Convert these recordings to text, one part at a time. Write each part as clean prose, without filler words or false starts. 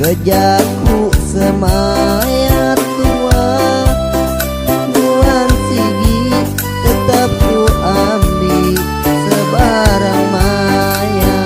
Kejaku semaya tua buan sigi tetap ku ambil sebarang maya.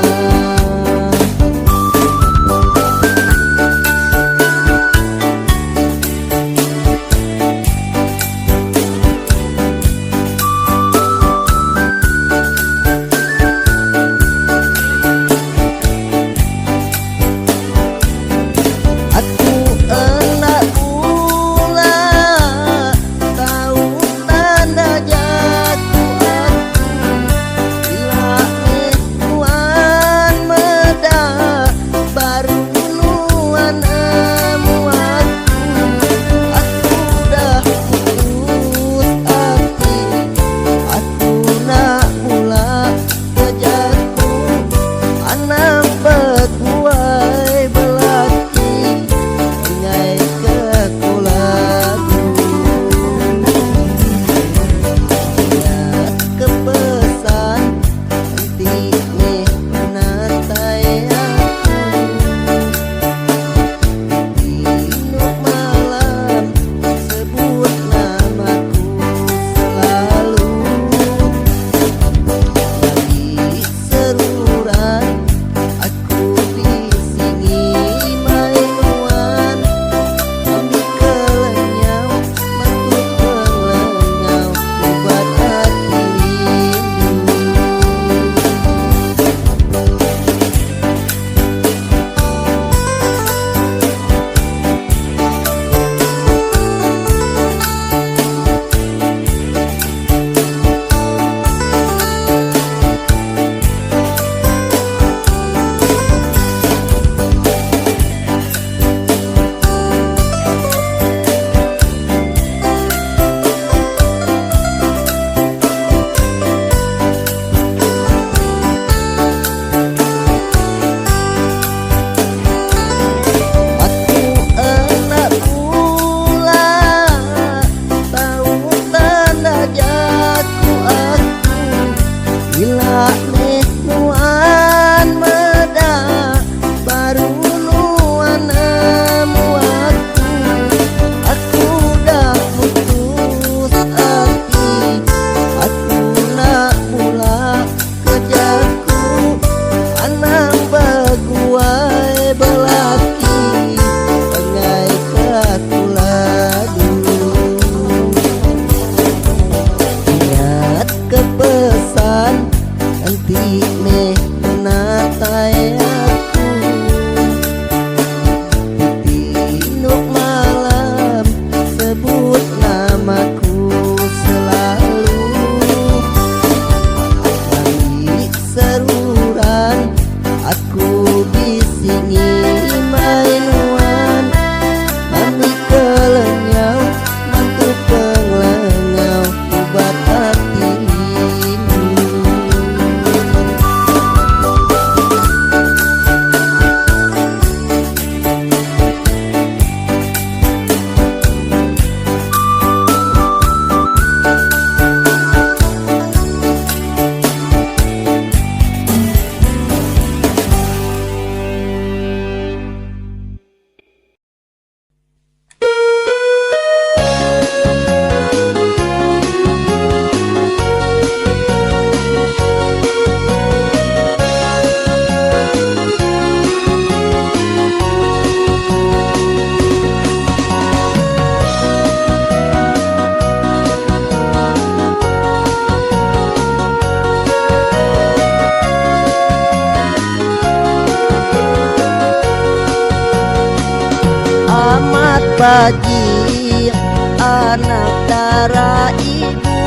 bagi anak darah ibu,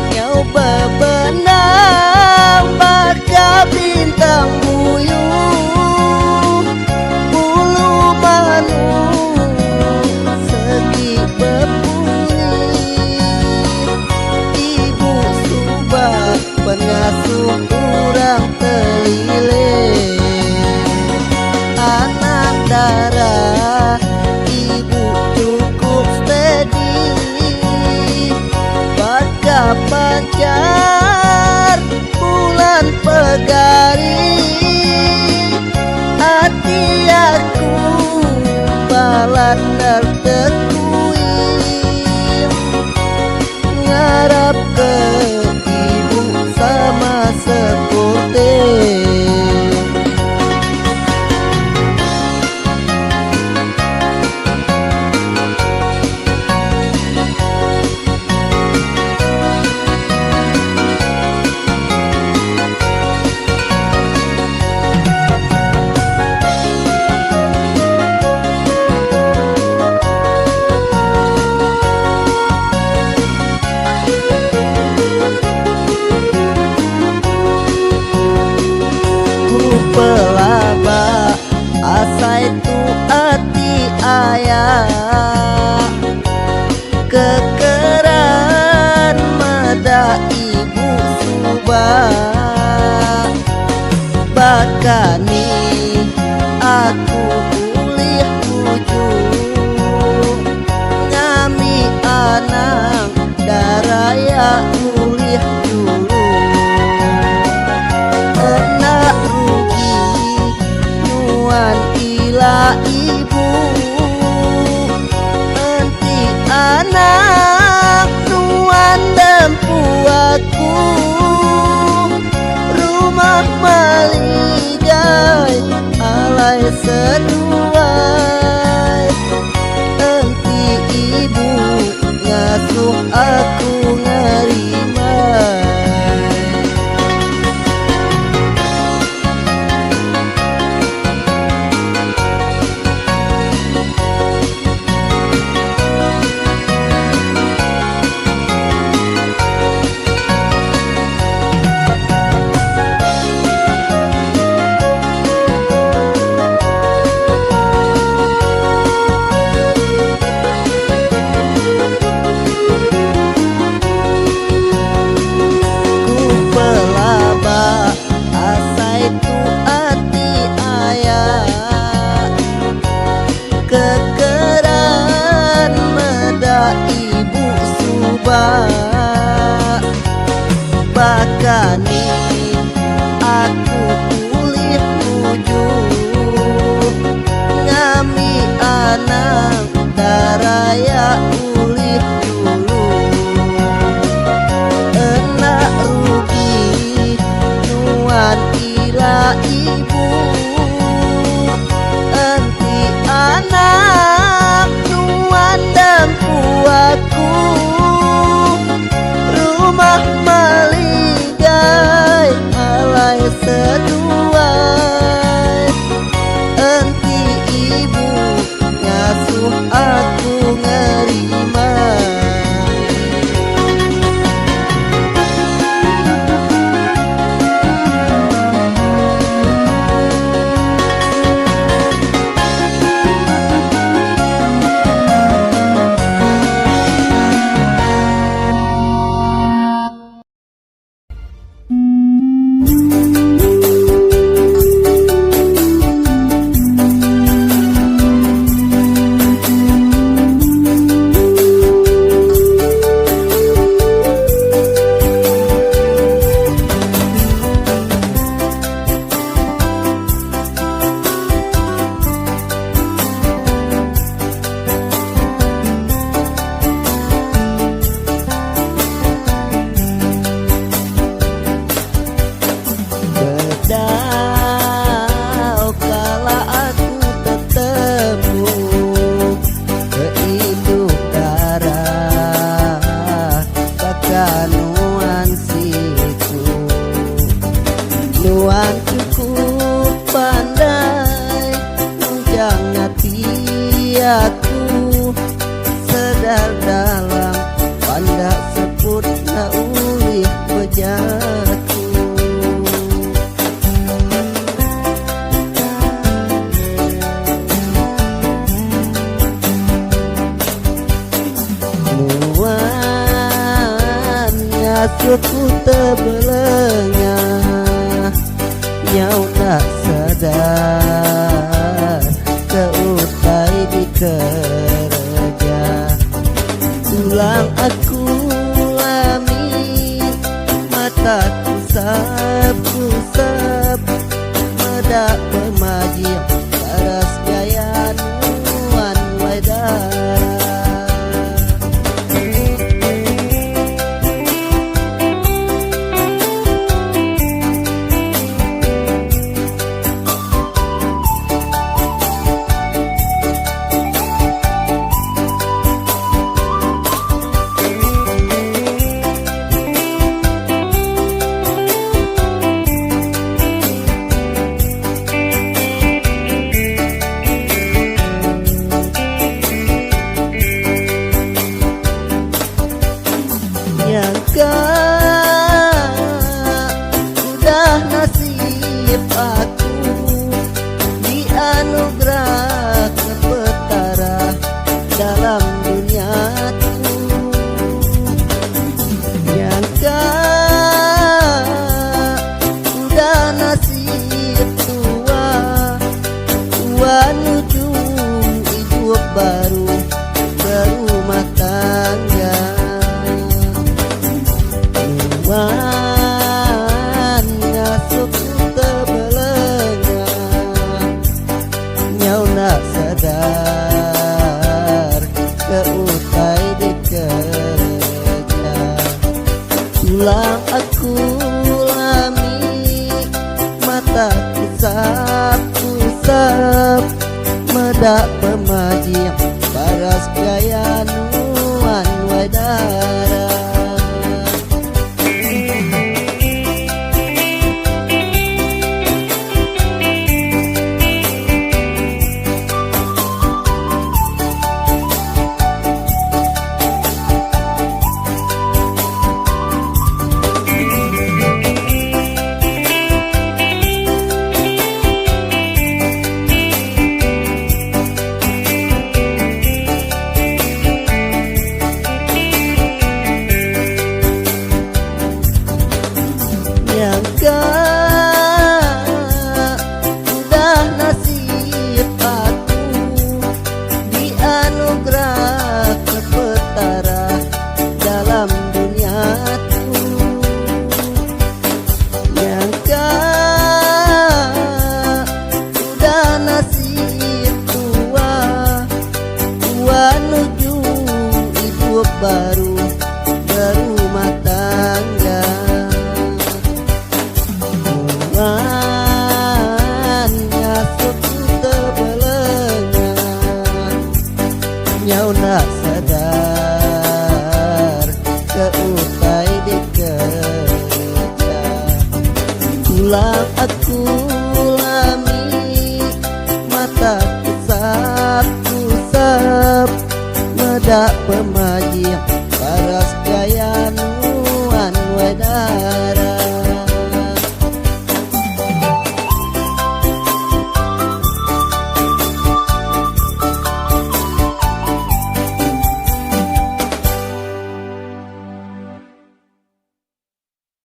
nyau bebenang baga bintang buyung, bulu manu segi bepuri, ibu subah pengasuh kurang telile. Anak darah ibu cukup steady, pada ibu subah. Bakani aku pulih ujung ngami anang daraya ulih dulu. Enak rugi nuan ila ibu enti anak nuan dempu aku. Rumah maligai alai seduai enti ibu ngasuh aku ngerimai. Kekeran meda ibu subah. Bakani aku pulih ujung ngami anang daraya ulih dulu. Enak rugi nuan ila ibu enti anak nuan dempu aku. Rumah maligai alai seduai enti ibu ngasuh aku ngerimai. Bedau kala aku ketemu ke induk darah kakanuan situ. Nuan cukup pandai nunjang hati aku sedar dalam pandak seput na ulih bejaku. Ngasuhku tebelengnya nyau tak sadar keutai di kerja. Tulang aku lami mataku kusap medak pemaji paras gaya nuan wadah. Nyangka udah nasib aku dianugerah kepetara dalam duniaku. Nyangka Tuhan ngasup tebelengnya nyau nak sadar keutai dikerja tulang aku lami mata kusap medak pemaji paras gaya nuan wadara. Nyangka udah nasib aku dianugerah kepetara dalam duniaku. Nyangka udah nasib tua nuju hidup baru berumah tangga. Tuhan ngasup tebelengnya nyau nak sadar keutai dikerja tulang aku